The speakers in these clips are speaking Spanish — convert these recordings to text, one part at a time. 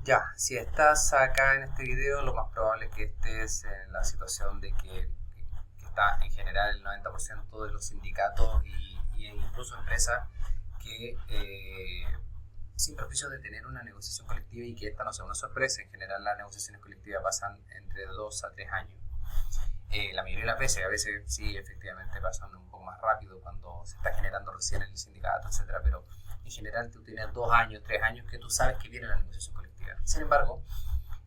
Ya, si estás acá en este video, lo más probable es que estés en la situación de que está en general el 90% de los sindicatos y incluso empresas que, sin perjuicio de tener una negociación colectiva y que esta no sea una sorpresa, en general las negociaciones colectivas pasan entre 2 a 3 años. La mayoría de las veces, a veces sí, efectivamente pasan un poco más rápido cuando se está generando recién el sindicato, etcétera, pero en general tú tienes 2 años, 3 años que tú sabes que viene la negociación colectiva. Sin embargo,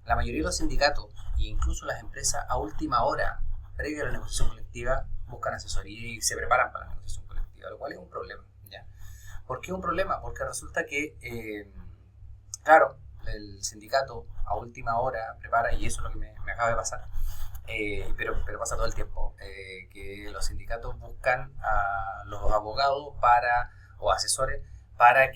la mayoría de los sindicatos e incluso las empresas a última hora, previo a la negociación colectiva, buscan asesoría y se preparan para la negociación colectiva, lo cual es un problema. ¿Ya? ¿Por qué es un problema? Porque resulta que, claro, el sindicato a última hora prepara, y eso es lo que me acaba de pasar, pero pasa todo el tiempo, que los sindicatos buscan a los abogados o asesores para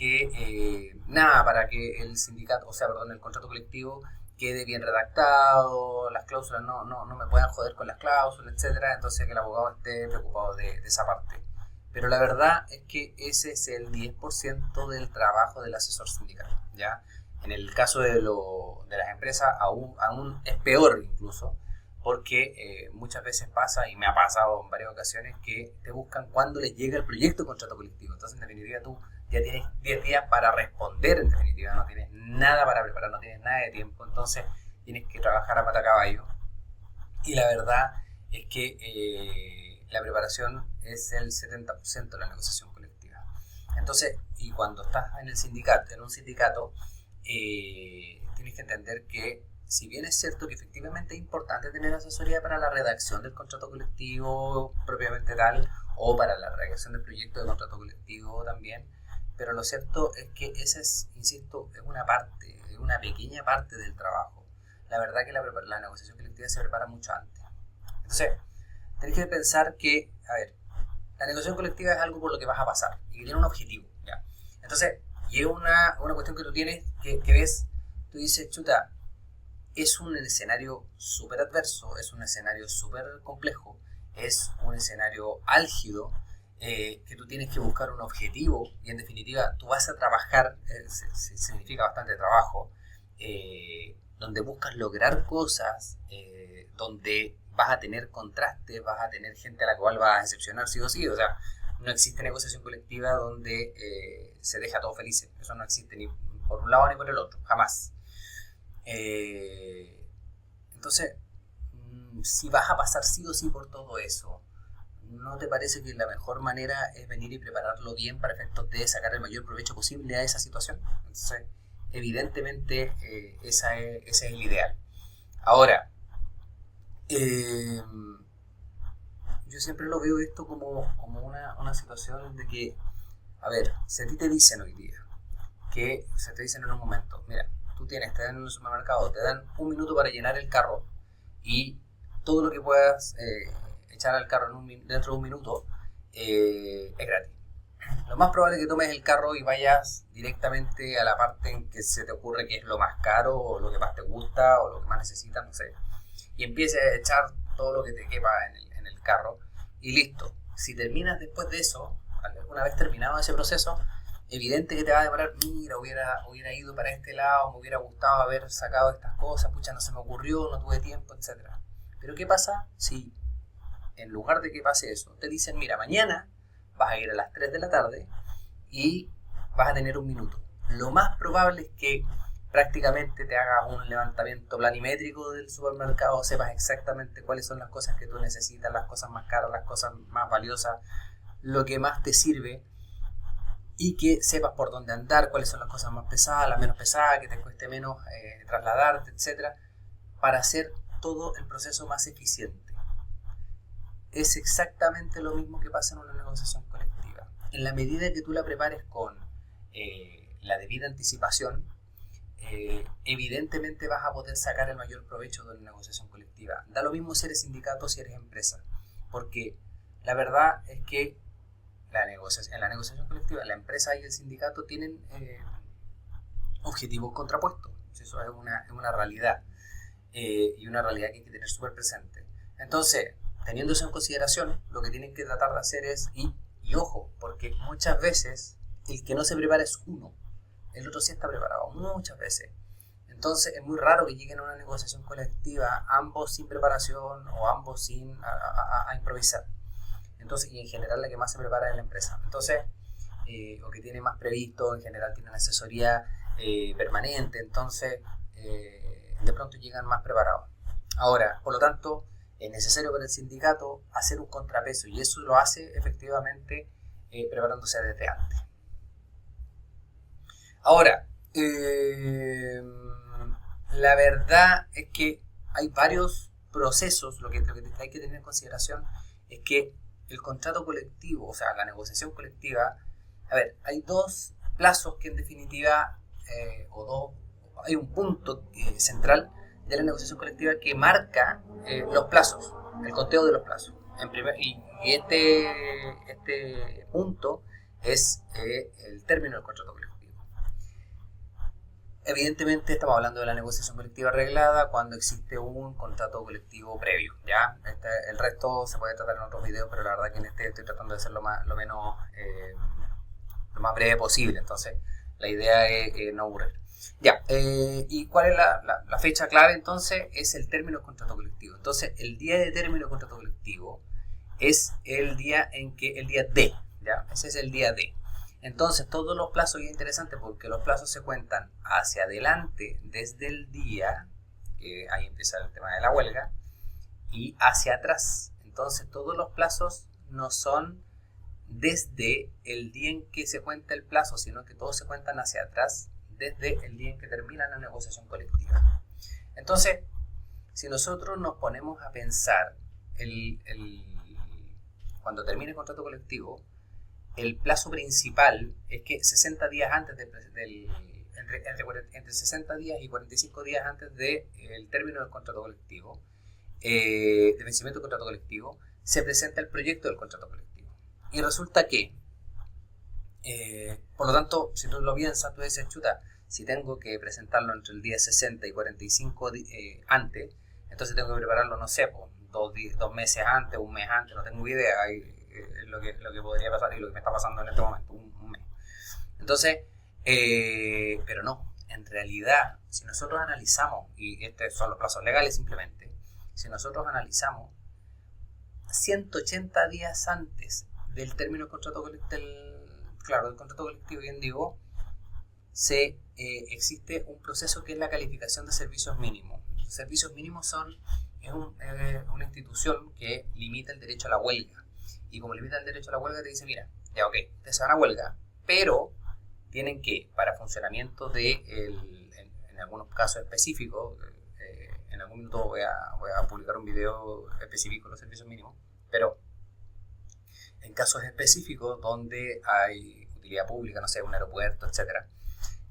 para que el sindicato, o sea, perdón, el contrato colectivo quede bien redactado, las cláusulas no me puedan joder con las cláusulas, etcétera, entonces que el abogado esté preocupado de esa parte. Pero la verdad es que ese es el 10% del trabajo del asesor sindical, ¿ya? En el caso de las empresas aún es peor incluso, porque muchas veces pasa, y me ha pasado en varias ocasiones, que te buscan cuando les llega el proyecto de contrato colectivo. Entonces, en definitiva, tú ya tienes 10 días para responder, en definitiva, no tienes nada para preparar, no tienes nada de tiempo, entonces tienes que trabajar a pata caballo. Y la verdad es que la preparación es el 70% de la negociación colectiva. Entonces, y cuando estás en un sindicato, tienes que entender que si bien es cierto que efectivamente es importante tener asesoría para la redacción del contrato colectivo propiamente tal, o para la redacción del proyecto de contrato colectivo también, pero lo cierto es que esa es, insisto, es una parte, es una pequeña parte del trabajo. La verdad que la negociación colectiva se prepara mucho antes. Entonces, tenés que pensar que, a ver, la negociación colectiva es algo por lo que vas a pasar y que tiene un objetivo, ¿ya? Entonces, y es una cuestión que tú tienes, que ves, tú dices, chuta, es un escenario súper adverso, es un escenario súper complejo, es un escenario álgido, que tú tienes que buscar un objetivo y en definitiva tú vas a trabajar, significa bastante trabajo, donde buscas lograr cosas, donde vas a tener contrastes, vas a tener gente a la cual vas a decepcionar sí o sí, o sea, no existe negociación colectiva donde se deja todo felices, eso no existe ni por un lado ni por el otro, jamás. Eh, entonces, si vas a pasar sí o sí por todo eso, ¿no te parece que la mejor manera es venir y prepararlo bien para efectos de sacar el mayor provecho posible a esa situación? Entonces, evidentemente, ese es el ideal. Ahora, eh, yo siempre lo veo esto como una situación de que, a ver, si a ti te dicen hoy día, que se te dicen en un momento, mira, te dan en el supermercado, te dan un minuto para llenar el carro y todo lo que puedas echar al carro dentro de un minuto es gratis. Lo más probable es que tomes el carro y vayas directamente a la parte en que se te ocurre que es lo más caro o lo que más te gusta o lo que más necesitas, no sé, y empieces a echar todo lo que te quepa en el carro y listo. Si terminas después de eso, una vez terminado ese proceso, evidente que te va a demorar, mira, hubiera ido para este lado, me hubiera gustado haber sacado estas cosas, pucha, no se me ocurrió, no tuve tiempo, etcétera. Pero ¿qué pasa si en lugar de que pase eso, te dicen, mira, mañana vas a ir a las 3 de la tarde y vas a tener un minuto? Lo más probable es que prácticamente te hagas un levantamiento planimétrico del supermercado, sepas exactamente cuáles son las cosas que tú necesitas, las cosas más caras, las cosas más valiosas, lo que más te sirve, y que sepas por dónde andar, cuáles son las cosas más pesadas, las menos pesadas, que te cueste menos trasladarte, etcétera, para hacer todo el proceso más eficiente. Es exactamente lo mismo que pasa en una negociación colectiva. En la medida que tú la prepares con la debida anticipación, evidentemente vas a poder sacar el mayor provecho de una negociación colectiva. Da lo mismo si eres sindicato o si eres empresa, porque la verdad es que en la negociación colectiva la empresa y el sindicato tienen objetivos contrapuestos. Eso es una realidad, y una realidad que hay que tener súper presente. Entonces, teniendo eso en consideración, lo que tienen que tratar de hacer es, y ojo, porque muchas veces el que no se prepara es uno, el otro sí está preparado, muchas veces. Entonces es muy raro que lleguen a una negociación colectiva ambos sin preparación o ambos sin a improvisar. Entonces, y en general la que más se prepara es la empresa. Entonces, o que tiene más previsto, en general tiene una asesoría permanente, entonces de pronto llegan más preparados. Ahora, por lo tanto, es necesario para el sindicato hacer un contrapeso, y eso lo hace efectivamente preparándose desde antes. Ahora, la verdad es que hay varios procesos. Lo que hay que tener en consideración es que el contrato colectivo, o sea, la negociación colectiva, a ver, hay dos plazos que en definitiva, hay un punto central de la negociación colectiva que marca los plazos, el conteo de los plazos. Y este punto es el término del contrato colectivo. Evidentemente estamos hablando de la negociación colectiva arreglada cuando existe un contrato colectivo previo, ¿ya? El resto se puede tratar en otros videos, pero la verdad que en este estoy tratando de ser lo más breve posible, entonces la idea es no aburrir. Ya, ¿y cuál es la fecha clave entonces? Es el término del contrato colectivo. Entonces, el día de término del contrato colectivo es el día D, ¿ya? Ese es el día D. Entonces, todos los plazos, y es interesante porque los plazos se cuentan hacia adelante desde el día, que ahí empieza el tema de la huelga, y hacia atrás. Entonces, todos los plazos no son desde el día en que se cuenta el plazo, sino que todos se cuentan hacia atrás desde el día en que termina la negociación colectiva. Entonces, si nosotros nos ponemos a pensar cuando termine el contrato colectivo, el plazo principal es que 60 días antes entre 60 días y 45 días antes del término del contrato colectivo, de vencimiento del contrato colectivo, se presenta el proyecto del contrato colectivo. Y resulta que, por lo tanto, si tú lo piensas, tú dices, chuta, si tengo que presentarlo entre el día 60 y 45 antes, entonces tengo que prepararlo, no sé, pues, 2 meses antes, un mes antes, no tengo idea. Lo que podría pasar y lo que me está pasando en este momento, un mes. Entonces, pero no, en realidad, si nosotros analizamos, y estos son los plazos legales simplemente, si nosotros analizamos 180 días antes del término del contrato colectivo, del contrato colectivo, bien digo, existe un proceso que es la calificación de servicios mínimos. Los servicios mínimos es una institución que limita el derecho a la huelga. Y como limita el derecho a la huelga, te dice, mira, ya ok, ustedes se van a huelga, pero tienen que, para funcionamiento en algunos casos específicos, en algún minuto voy a publicar un video específico de los servicios mínimos, pero en casos específicos donde hay utilidad pública, no sé, un aeropuerto, etcétera,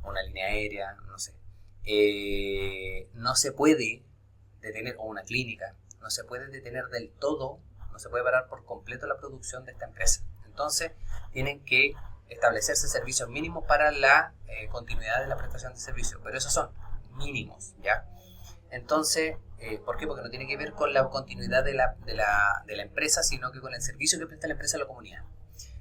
una línea aérea, no sé, no se puede detener, o una clínica, no se puede detener del todo, no se puede parar por completo la producción de esta empresa. Entonces, tienen que establecerse servicios mínimos para la continuidad de la prestación de servicios, pero esos son mínimos, ¿ya? Entonces, ¿por qué? Porque no tiene que ver con la continuidad de la empresa, sino que con el servicio que presta la empresa a la comunidad.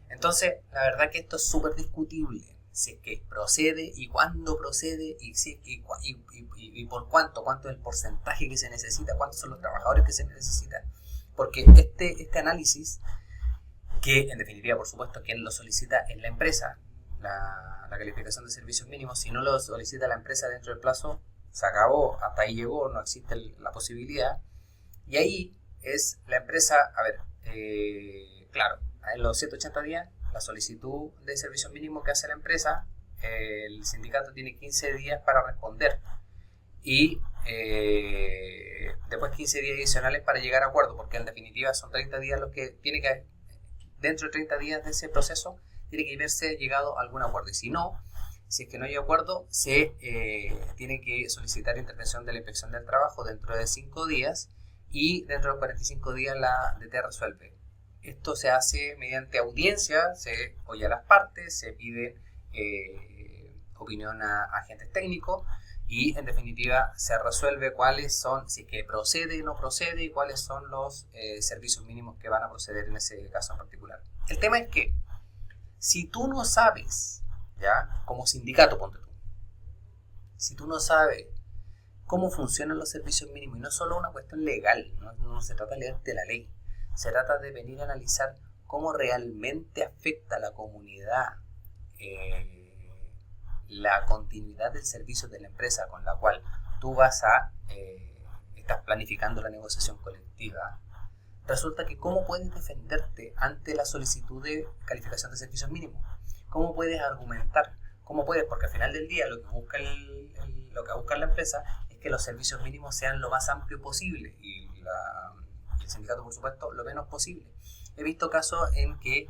Entonces, la verdad que esto es súper discutible, si es que procede y cuándo procede y por cuánto es el porcentaje que se necesita, cuántos son los trabajadores que se necesitan. Porque este análisis, que en definitiva, por supuesto, quien lo solicita es la empresa, la calificación de servicios mínimos, si no lo solicita la empresa dentro del plazo, se acabó, hasta ahí llegó, no existe la posibilidad. Y ahí es la empresa, a ver, claro, en los 180 días, la solicitud de servicios mínimos que hace la empresa, el sindicato tiene 15 días para responder. Y después 15 días adicionales para llegar a acuerdo, porque en definitiva son 30 días los que tiene que, dentro de 30 días de ese proceso, tiene que haberse llegado a algún acuerdo. Y si no, si es que no hay acuerdo, se tiene que solicitar intervención de la Inspección del Trabajo dentro de 5 días, y dentro de los 45 días la DT resuelve. Esto se hace mediante audiencia, se oye a las partes, se pide opinión a agentes técnicos, y en definitiva se resuelve cuáles son, si es que procede o no procede, y cuáles son los servicios mínimos que van a proceder en ese caso en particular. El tema es que si tú no sabes, ya, como sindicato, ponte tú, si tú no sabes cómo funcionan los servicios mínimos, y no solo una cuestión legal, no se trata de leerte la ley, se trata de venir a analizar cómo realmente afecta a la comunidad la continuidad del servicio de la empresa con la cual tú estás planificando la negociación colectiva. Resulta que cómo puedes defenderte ante la solicitud de calificación de servicios mínimos, cómo puedes argumentar, porque al final del día lo que busca la empresa es que los servicios mínimos sean lo más amplio posible y el sindicato, por supuesto, lo menos posible. He visto casos en que,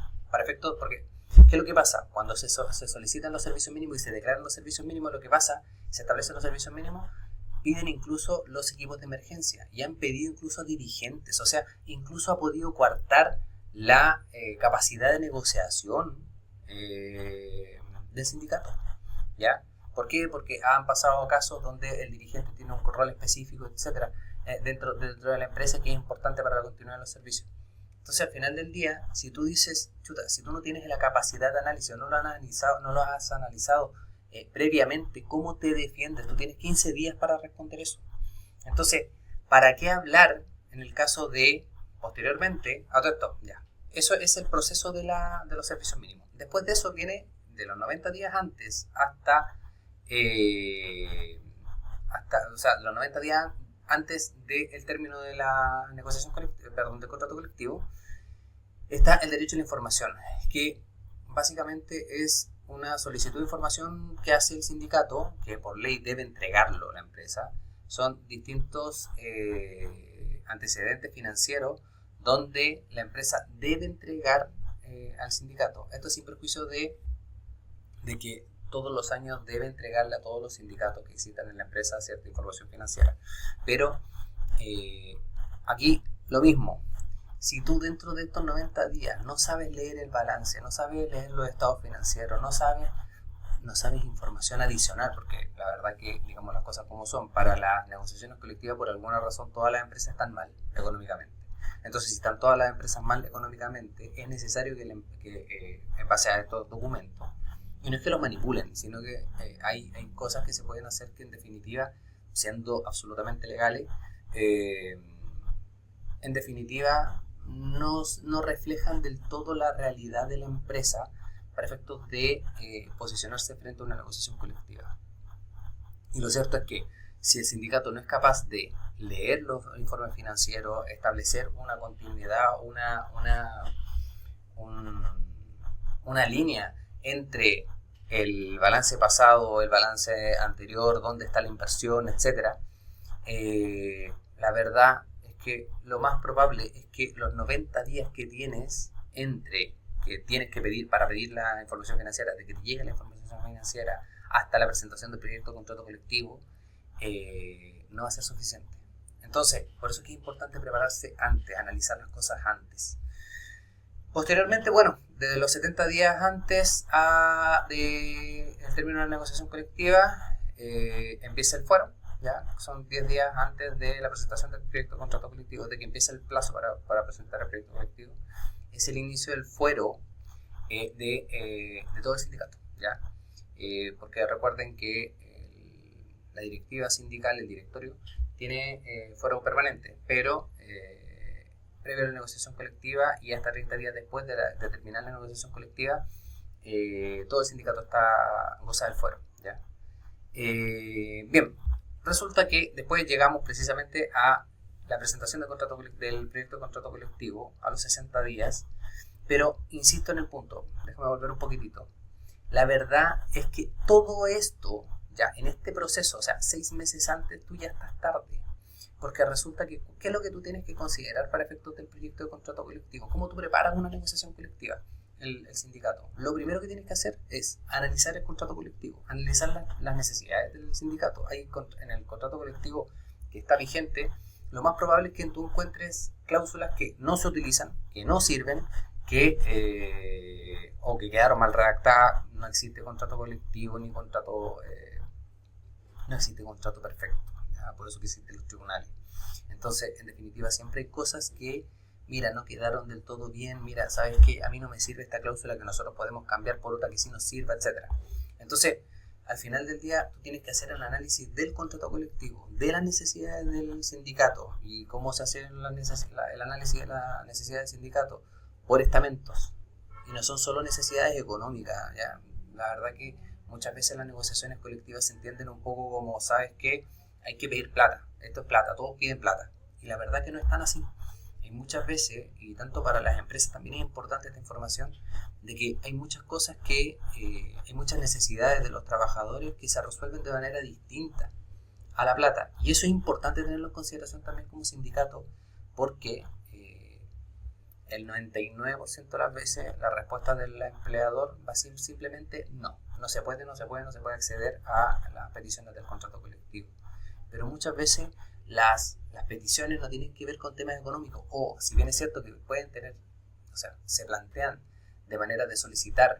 porque ¿qué es lo que pasa? Cuando se solicitan los servicios mínimos y se declaran los servicios mínimos, lo que pasa, se establecen los servicios mínimos, piden incluso los equipos de emergencia y han pedido incluso a dirigentes, o sea, incluso ha podido coartar la capacidad de negociación del sindicato, ¿ya? ¿Por qué? Porque han pasado casos donde el dirigente tiene un rol específico, etcétera, dentro de la empresa, que es importante para la continuidad de los servicios. Entonces, al final del día, si tú dices, si tú no tienes la capacidad de análisis, no lo has analizado previamente, ¿cómo te defiendes? Tú tienes 15 días para responder eso. Entonces, ¿para qué hablar en el caso de, posteriormente, a todo esto? Ya. Eso es el proceso de los servicios mínimos. Después de eso viene de los 90 días antes hasta los 90 días antes del término de la negociación colectiva, del contrato colectivo, está el derecho a la información, que básicamente es una solicitud de información que hace el sindicato, que por ley debe entregarlo la empresa. Son distintos antecedentes financieros donde la empresa debe entregar al sindicato. Esto sin perjuicio de que todos los años debe entregarle a todos los sindicatos que existan en la empresa cierta información financiera. Pero aquí lo mismo. Si tú dentro de estos 90 días no sabes leer el balance, no sabes leer los estados financieros, no sabes información adicional, porque la verdad que, digamos las cosas como son, para las negociaciones colectivas por alguna razón todas las empresas están mal económicamente. Entonces, si están todas las empresas mal económicamente, es necesario que en base a estos documentos, y no es que los manipulen, sino que hay cosas que se pueden hacer que en definitiva, siendo absolutamente legales, en definitiva no reflejan del todo la realidad de la empresa para efectos de posicionarse frente a una negociación colectiva. Y lo cierto es que si el sindicato no es capaz de leer los informes financieros, establecer una continuidad, una línea entre el balance pasado, el balance anterior, dónde está la inversión, etcétera, la verdad es que lo más probable es que los 90 días que tienes entre que tienes que pedir para pedir la información financiera, de que te llegue la información financiera hasta la presentación del proyecto de contrato colectivo, no va a ser suficiente. Entonces, por eso es que es importante prepararse antes, analizar las cosas antes. Posteriormente, bueno, desde los 70 días antes del término de la negociación colectiva, empieza el fuero, ¿ya? Son 10 días antes de la presentación del proyecto de contrato colectivo, de que empieza el plazo para presentar el proyecto colectivo. Es el inicio del fuero de todo el sindicato, ¿ya? Porque recuerden que la directiva sindical, el directorio, tiene fuero permanente, pero previo a la negociación colectiva y hasta 30 días después de terminar la negociación colectiva, todo el sindicato goza del fuero, ¿ya? Bien, resulta que después llegamos precisamente a la presentación del proyecto de contrato colectivo a los 60 días, pero insisto en el punto, déjame volver un poquitito. La verdad es que todo esto, ya en este proceso, o sea, 6 meses antes, tú ya estás tarde. Porque resulta que, ¿qué es lo que tú tienes que considerar para efectos del proyecto de contrato colectivo? ¿Cómo tú preparas una negociación colectiva? El sindicato. Lo primero que tienes que hacer es analizar el contrato colectivo, analizar las necesidades del sindicato. En el contrato colectivo que está vigente, lo más probable es que tú encuentres cláusulas que no se utilizan, que no sirven, o que quedaron mal redactadas. No existe contrato colectivo ni contrato no existe contrato perfecto, ¿ya? Por eso que existen los tribunales. Entonces, en definitiva, siempre hay cosas que, mira, no quedaron del todo bien, mira, sabes que a mí no me sirve esta cláusula, que nosotros podemos cambiar por otra que sí nos sirva, etcétera. Entonces, al final del día tú tienes que hacer el análisis del contrato colectivo, de las necesidades del sindicato y cómo se hace el análisis de la necesidad del sindicato por estamentos. Y no son solo necesidades económicas, ¿ya? La verdad que muchas veces las negociaciones colectivas se entienden un poco como, ¿sabes qué? Hay que pedir plata, esto es plata, todos piden plata. Y la verdad que no es tan así. Y muchas veces, y tanto para las empresas también es importante esta información, de que hay muchas cosas que, hay muchas necesidades de los trabajadores que se resuelven de manera distinta a la plata. Y eso es importante tenerlo en consideración también como sindicato, porque el 99% de las veces la respuesta del empleador va a ser simplemente no. No se puede acceder a las peticiones del contrato colectivo. Pero muchas veces las peticiones no tienen que ver con temas económicos, o si bien es cierto que pueden tener, o sea, se plantean de manera de solicitar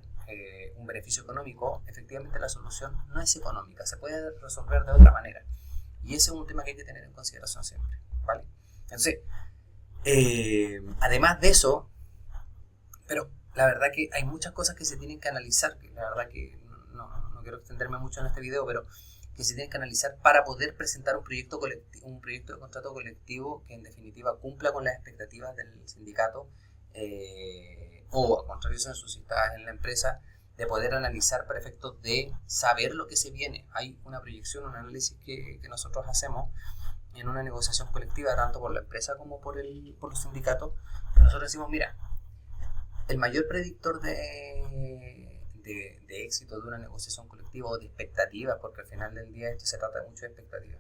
un beneficio económico, efectivamente la solución no es económica, se puede resolver de otra manera. Y ese es un tema que hay que tener en consideración siempre, ¿vale? Entonces, además de eso, pero la verdad que hay muchas cosas que se tienen que analizar, que la verdad que no quiero extenderme mucho en este video, pero que se tienen que analizar para poder presentar un proyecto de contrato colectivo que en definitiva cumpla con las expectativas del sindicato, o al contrario sean suscitadas en la empresa, de poder analizar para efectos de saber lo que se viene. Hay una proyección, un análisis que nosotros hacemos en una negociación colectiva, tanto por la empresa como por los sindicatos. Nosotros decimos, mira, el mayor predictor de éxito de una negociación colectiva, o de expectativas, porque al final del día esto se trata mucho de expectativas,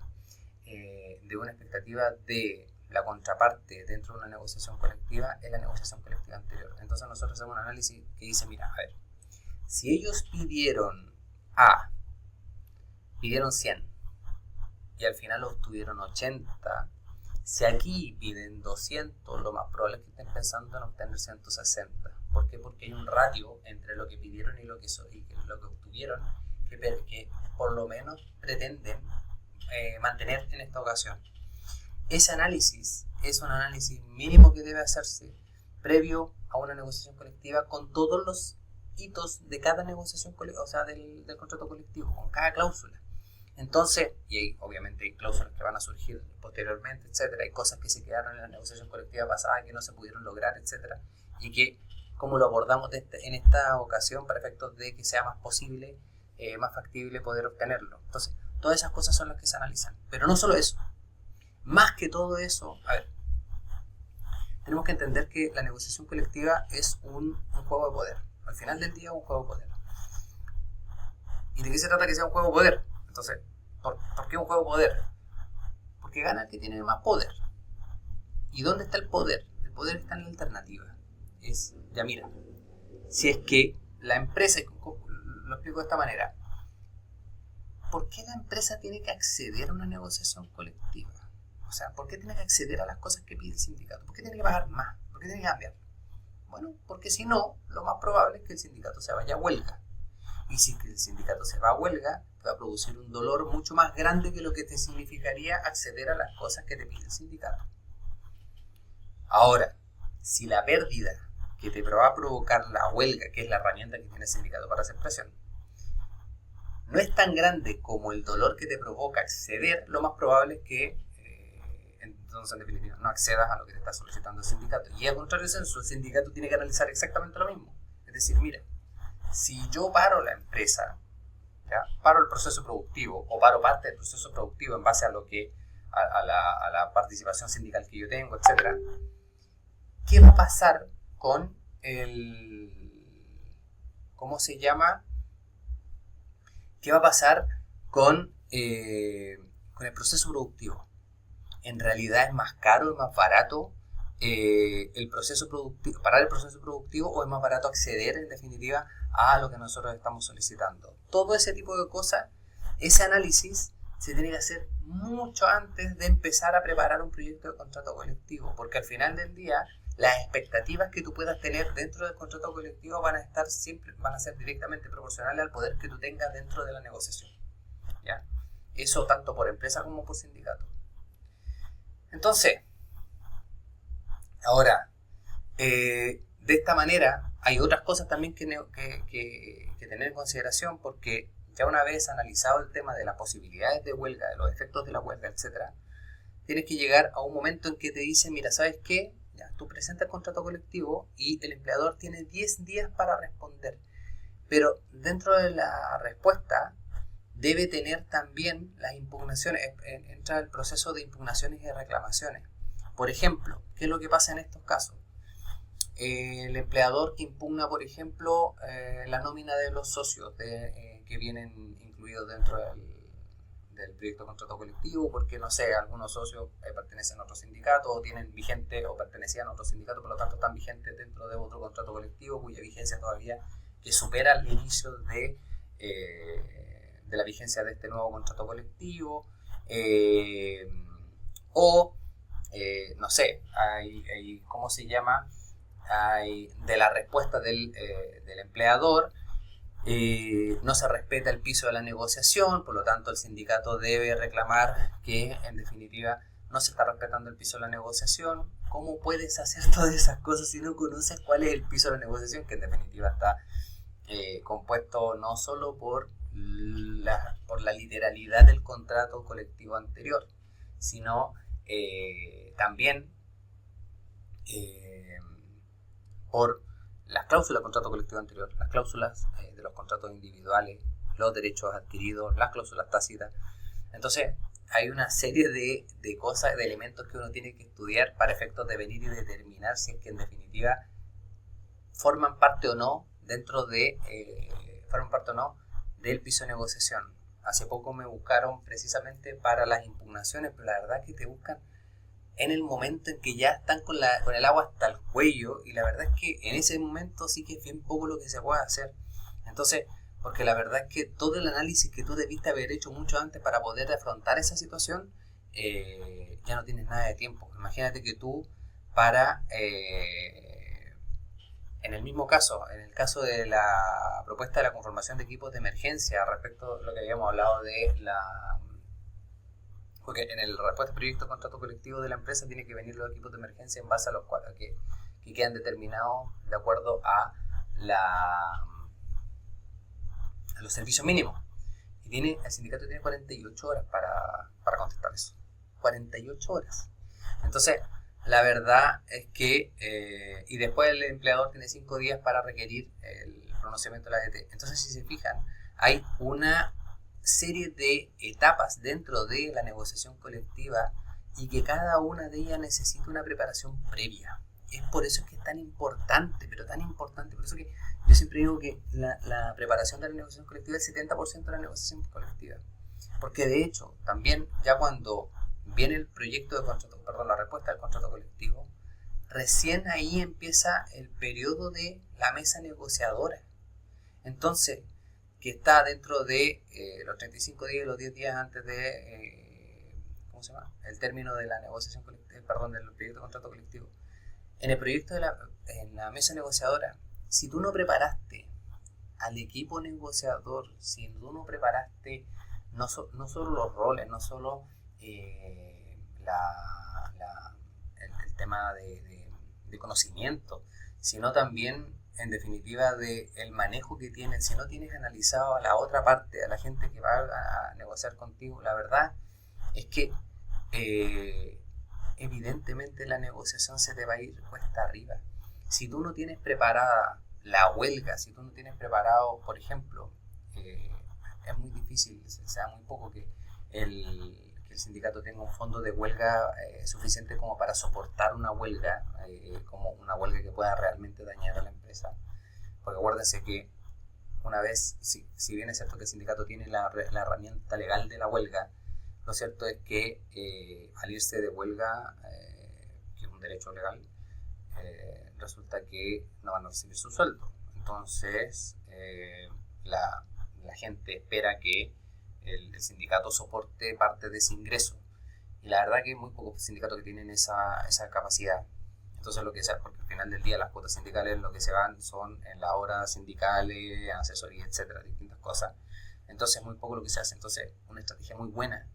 de una expectativa de la contraparte dentro de una negociación colectiva, es la negociación colectiva anterior. Entonces nosotros hacemos un análisis que dice, mira, a ver, si ellos pidieron 100 y al final obtuvieron 80, si aquí piden 200, lo más probable es que estén pensando en obtener 160. ¿Por qué? Porque hay un ratio entre lo que pidieron y lo que obtuvieron que por lo menos pretenden mantener en esta ocasión. Ese análisis es un análisis mínimo que debe hacerse previo a una negociación colectiva, con todos los hitos de cada negociación colectiva, o sea, del contrato colectivo, con cada cláusula. Entonces, y hay, obviamente hay cláusulas que van a surgir posteriormente, etcétera. Hay cosas que se quedaron en la negociación colectiva pasada que no se pudieron lograr, etcétera. Y que, como lo abordamos en esta ocasión, para efectos de que sea más posible, más factible poder obtenerlo. Entonces, todas esas cosas son las que se analizan. Pero no solo eso. Más que todo eso, a ver, tenemos que entender que la negociación colectiva es un juego de poder. Al final del día es un juego de poder. ¿Y de qué se trata que sea un juego de poder? Entonces, ¿por qué un juego de poder? Porque gana el que tiene más poder. ¿Y dónde está el poder? El poder está en la alternativa. Ya mira, si es que la empresa, lo explico de esta manera, ¿por qué la empresa tiene que acceder a una negociación colectiva? O sea, ¿por qué tiene que acceder a las cosas que pide el sindicato? ¿Por qué tiene que pagar más? ¿Por qué tiene que cambiar? Bueno, porque si no, lo más probable es que el sindicato se vaya a huelga. Y si el sindicato se va a huelga, te va a producir un dolor mucho más grande que lo que te significaría acceder a las cosas que te pide el sindicato. Ahora, si la pérdida que te va a provocar la huelga, que es la herramienta que tiene el sindicato para hacer presión, no es tan grande como el dolor que te provoca acceder, lo más probable es que entonces en definitiva no accedas a lo que te está solicitando el sindicato. Y al contrario de eso, el sindicato tiene que analizar exactamente lo mismo. Es decir, mira, si yo paro la empresa, ¿ya? Paro el proceso productivo o paro parte del proceso productivo en base a lo que a la participación sindical que yo tengo, etcétera, ¿qué va a pasar con ¿cómo se llama? ¿Qué va a pasar con el proceso productivo? En realidad es más caro, es más barato el proceso productivo, parar el proceso productivo, o es más barato acceder en definitiva a lo que nosotros estamos solicitando. Todo ese tipo de cosas, ese análisis se tiene que hacer mucho antes de empezar a preparar un proyecto de contrato colectivo, porque al final del día las expectativas que tú puedas tener dentro del contrato colectivo van a ser directamente proporcionales al poder que tú tengas dentro de la negociación, ¿ya? Eso tanto por empresa como por sindicato. Entonces, ahora, de esta manera hay otras cosas también que tener en consideración, porque ya una vez analizado el tema de las posibilidades de huelga, de los efectos de la huelga, etcétera, tienes que llegar a un momento en que te dicen, mira, ¿sabes qué? Ya, tú presentas el contrato colectivo y el empleador tiene 10 días para responder. Pero dentro de la respuesta debe tener también las impugnaciones, entra el proceso de impugnaciones y reclamaciones. Por ejemplo, ¿qué es lo que pasa en estos casos? El empleador que impugna, por ejemplo, la nómina de los socios que vienen incluidos dentro del proyecto de contrato colectivo, porque, no sé, algunos socios pertenecen a otro sindicato o tienen vigente o pertenecían a otro sindicato, por lo tanto están vigentes dentro de otro contrato colectivo cuya vigencia todavía que supera el inicio de la vigencia de este nuevo contrato colectivo, no sé, hay ¿cómo se llama? Hay de la respuesta del empleador, no se respeta el piso de la negociación, por lo tanto el sindicato debe reclamar que en definitiva no se está respetando el piso de la negociación. ¿Cómo puedes hacer todas esas cosas si no conoces cuál es el piso de la negociación? Que en definitiva está compuesto no solo por la literalidad del contrato colectivo anterior, sino también por las cláusulas del contrato colectivo anterior, las cláusulas de los contratos individuales, los derechos adquiridos, las cláusulas tácitas. Entonces, hay una serie de cosas, de elementos que uno tiene que estudiar para efectos de venir y determinar si es que en definitiva forman parte o no del piso de negociación. Hace poco me buscaron precisamente para las impugnaciones, pero la verdad es que te buscan en el momento en que ya están con el agua hasta el cuello, y la verdad es que en ese momento sí que es bien poco lo que se puede hacer. Entonces, porque la verdad es que todo el análisis que tú debiste haber hecho mucho antes para poder afrontar esa situación, ya no tienes nada de tiempo. Imagínate que tú en el mismo caso, en el caso de la propuesta de la conformación de equipos de emergencia, respecto a lo que habíamos hablado porque en el respuesta al proyecto de contrato colectivo de la empresa tiene que venir los equipos de emergencia en base a los cuatro que quedan determinados de acuerdo a los servicios mínimos. Y el sindicato tiene 48 horas para contestar eso. 48 horas. Entonces, la verdad es que, y después el empleador tiene 5 días para requerir el pronunciamiento de la ADT. Entonces, si se fijan, hay una serie de etapas dentro de la negociación colectiva y que cada una de ellas necesita una preparación previa. Es por eso que es tan importante, pero tan importante. Por eso que yo siempre digo que la preparación de la negociación colectiva es el 70% de la negociación colectiva. Porque de hecho, también ya cuando viene el proyecto de contrato, la respuesta del contrato colectivo, recién ahí empieza el periodo de la mesa negociadora. Entonces, que está dentro de los 35 días y los 10 días antes de el término de la negociación colectiva, del proyecto de contrato colectivo. En el proyecto en la mesa negociadora, si tú no preparaste al equipo negociador, si tú no preparaste no solo los roles, no solo el tema de conocimiento, sino también en definitiva de el manejo que tienen. Si no tienes analizado a la otra parte, a la gente que va a negociar contigo, la verdad es que evidentemente la negociación se te va a ir cuesta arriba. Si tú no tienes preparada la huelga, si tú no tienes preparado, por ejemplo, es muy difícil, se da muy poco que el sindicato tenga un fondo de huelga suficiente como para soportar una huelga, como una huelga que pueda realmente dañar a la empresa. Porque acuérdense que una vez, si bien es cierto que el sindicato tiene la herramienta legal de la huelga, lo cierto es que al irse de huelga, que es un derecho legal, resulta que no van a recibir su sueldo. Entonces, la gente espera que el sindicato soporte parte de ese ingreso. Y la verdad que hay muy pocos sindicatos que tienen esa capacidad. Entonces, lo que sea, porque al final del día las cuotas sindicales lo que se van son en las horas sindicales, en asesoría, etcétera, distintas cosas. Entonces, muy poco lo que se hace. Entonces, una estrategia muy buena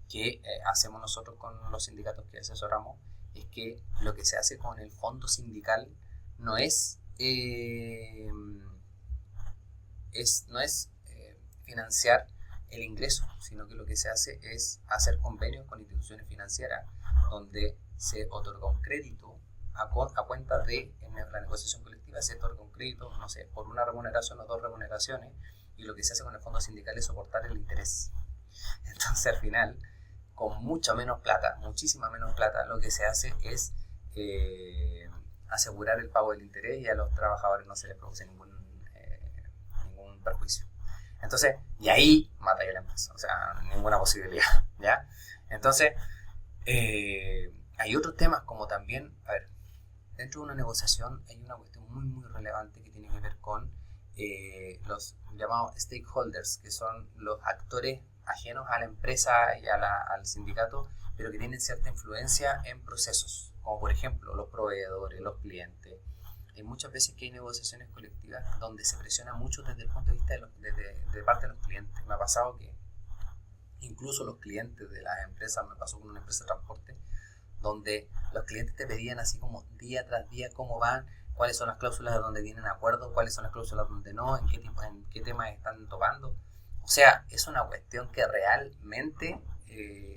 que hacemos nosotros con los sindicatos que asesoramos es que lo que se hace con el fondo sindical fíjate financiar el ingreso, sino que lo que se hace es hacer convenios con instituciones financieras donde se otorga un crédito a cuenta de, en la negociación colectiva se otorga un crédito, no sé, por una remuneración o 2 remuneraciones, y lo que se hace con el fondo sindical es soportar el interés. Entonces al final, con mucha menos plata, muchísima menos plata, lo que se hace es asegurar el pago del interés, y a los trabajadores no se les produce ningún perjuicio. Entonces, y ahí mata ya la empresa, o sea, ninguna posibilidad, ¿ya? Entonces, hay otros temas como también, a ver, dentro de una negociación hay una cuestión muy, muy relevante que tiene que ver con los llamados stakeholders, que son los actores ajenos a la empresa y al sindicato, pero que tienen cierta influencia en procesos, como por ejemplo los proveedores, los clientes. Hay muchas veces que hay negociaciones colectivas donde se presiona mucho desde el punto de vista de parte de los clientes. Me ha pasado que incluso los clientes de las empresas, me pasó con una empresa de transporte, donde los clientes te pedían así como día tras día cómo van, cuáles son las cláusulas donde tienen acuerdo, cuáles son las cláusulas donde no, en qué temas están topando. O sea, es una cuestión que realmente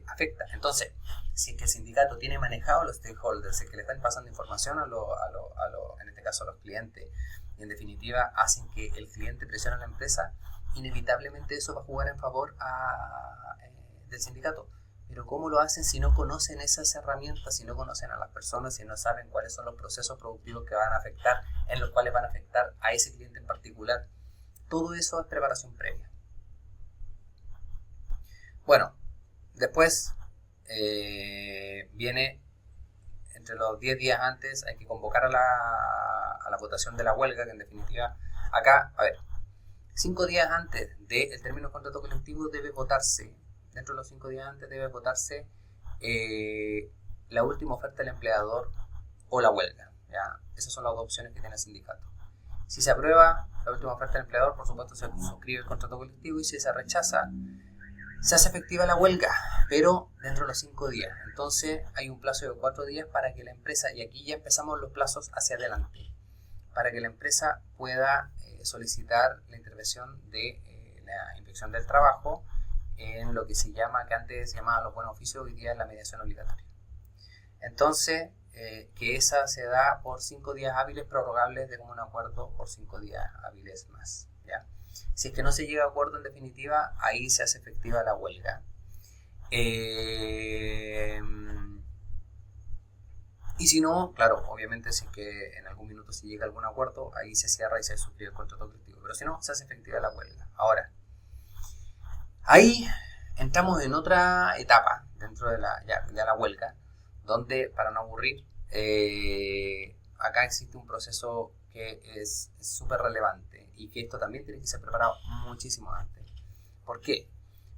afecta. Entonces, si es que el sindicato tiene manejado a los stakeholders, si es que le están pasando información en este caso a los clientes, y en definitiva hacen que el cliente presione a la empresa, inevitablemente eso va a jugar en favor del sindicato. Pero ¿cómo lo hacen si no conocen esas herramientas, si no conocen a las personas, si no saben cuáles son los procesos productivos que van a afectar, en los cuales van a afectar a ese cliente en particular? Todo eso es preparación previa. Bueno, después viene, entre los 10 días antes, hay que convocar a la votación de la huelga, que en definitiva, acá, a ver, 5 días antes del término del contrato colectivo debe votarse, dentro de los 5 días antes debe votarse la última oferta del empleador o la huelga, ¿ya? Esas son las dos opciones que tiene el sindicato. Si se aprueba la última oferta del empleador, por supuesto se suscribe el contrato colectivo, y si se rechaza, se hace efectiva la huelga, pero dentro de los 5 días. Entonces hay un plazo de 4 días para que la empresa, y aquí ya empezamos los plazos hacia adelante, para que la empresa pueda solicitar la intervención de la Inspección del Trabajo en lo que se llama, que antes se llamaba los buenos oficios, hoy día es la mediación obligatoria. Entonces, que esa se da por 5 días hábiles prorrogables de común acuerdo por 5 días hábiles más, ¿ya? Si es que no se llega a acuerdo en definitiva, ahí se hace efectiva la huelga. Y si no, claro, obviamente si es que en algún minuto se llega a algún acuerdo, ahí se cierra y se suscribe el contrato colectivo. Pero si no, se hace efectiva la huelga. Ahora, ahí entramos en otra etapa dentro de la huelga, donde, para no aburrir, acá existe un proceso que es súper relevante, y que esto también tiene que ser preparado muchísimo antes. ¿Por qué?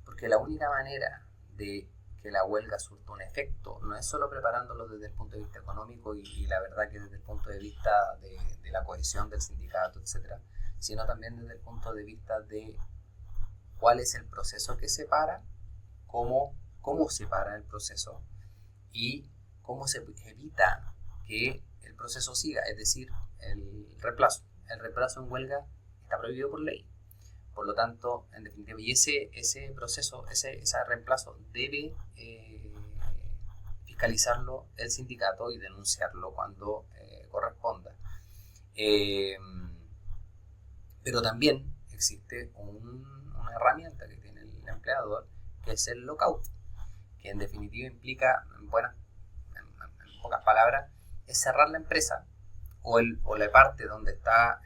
Porque la única manera de que la huelga surta un efecto no es solo preparándolo desde el punto de vista económico, y la verdad que desde el punto de vista de la cohesión del sindicato, etcétera, sino también desde el punto de vista de cuál es el proceso que separa, cómo se para el proceso, y cómo se evita que el proceso siga, es decir, el reemplazo. El reemplazo en huelga está prohibido por ley. Por lo tanto, en definitiva, y ese proceso, ese reemplazo debe fiscalizarlo el sindicato y denunciarlo cuando corresponda. Pero también existe una herramienta que tiene el empleador, que es el lockout, que en definitiva implica, en pocas palabras, es cerrar la empresa o la parte donde está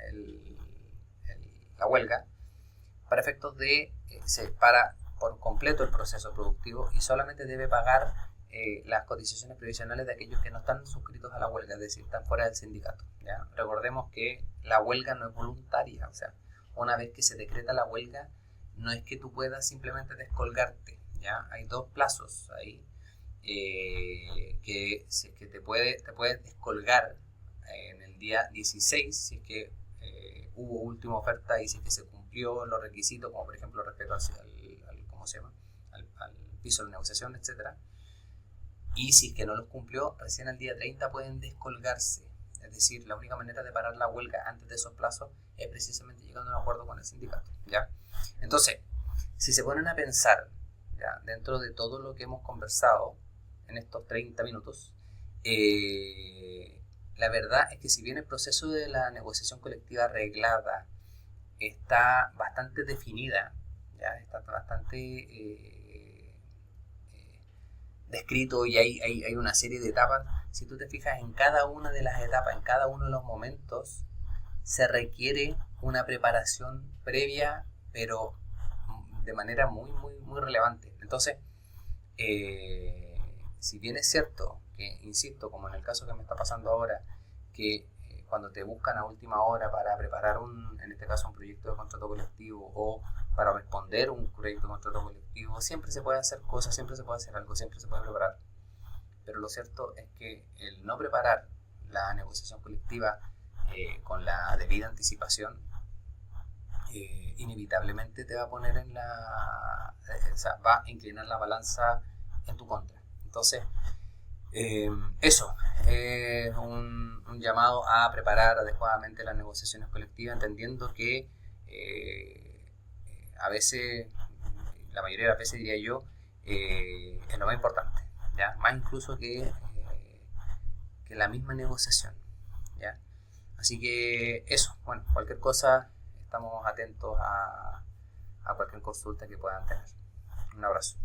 la huelga, para efectos de se para por completo el proceso productivo, y solamente debe pagar las cotizaciones previsionales de aquellos que no están suscritos a la huelga, es decir, están fuera del sindicato, ¿ya? Recordemos que la huelga no es voluntaria, o sea, una vez que se decreta la huelga, no es que tú puedas simplemente descolgarte, ¿ya? Hay 2 plazos ahí, que te puedes descolgar en el día 16, si es que hubo última oferta y si es que se cumplió los requisitos, como por ejemplo respecto al piso de negociación, etcétera. Y si es que no los cumplió, recién al día 30 pueden descolgarse. Es decir, la única manera de parar la huelga antes de esos plazos es precisamente llegando a un acuerdo con el sindicato, ¿ya? Entonces, Si se ponen a pensar, ¿ya? Dentro de todo lo que hemos conversado en estos 30 minutos, la verdad es que si bien el proceso de la negociación colectiva reglada está bastante definida, ¿ya? Está bastante descrito y hay una serie de etapas, si tú te fijas en cada una de las etapas, en cada uno de los momentos, se requiere una preparación previa, pero de manera muy relevante. Entonces, si bien es cierto que, insisto, como en el caso que me está pasando ahora, que cuando te buscan a última hora para preparar en este caso un proyecto de contrato colectivo o para responder un proyecto de contrato colectivo, siempre se puede hacer cosas, siempre se puede hacer algo, siempre se puede preparar. Pero lo cierto es que el no preparar la negociación colectiva con la debida anticipación, inevitablemente te va a poner o sea, va a inclinar la balanza en tu contra. Entonces, eso, un llamado a preparar adecuadamente las negociaciones colectivas, entendiendo que a veces, la mayoría de las veces diría yo, es lo más importante, ¿ya? Más incluso que la misma negociación, ¿ya? Así que eso, bueno, cualquier cosa, estamos atentos a cualquier consulta que puedan tener. Un abrazo.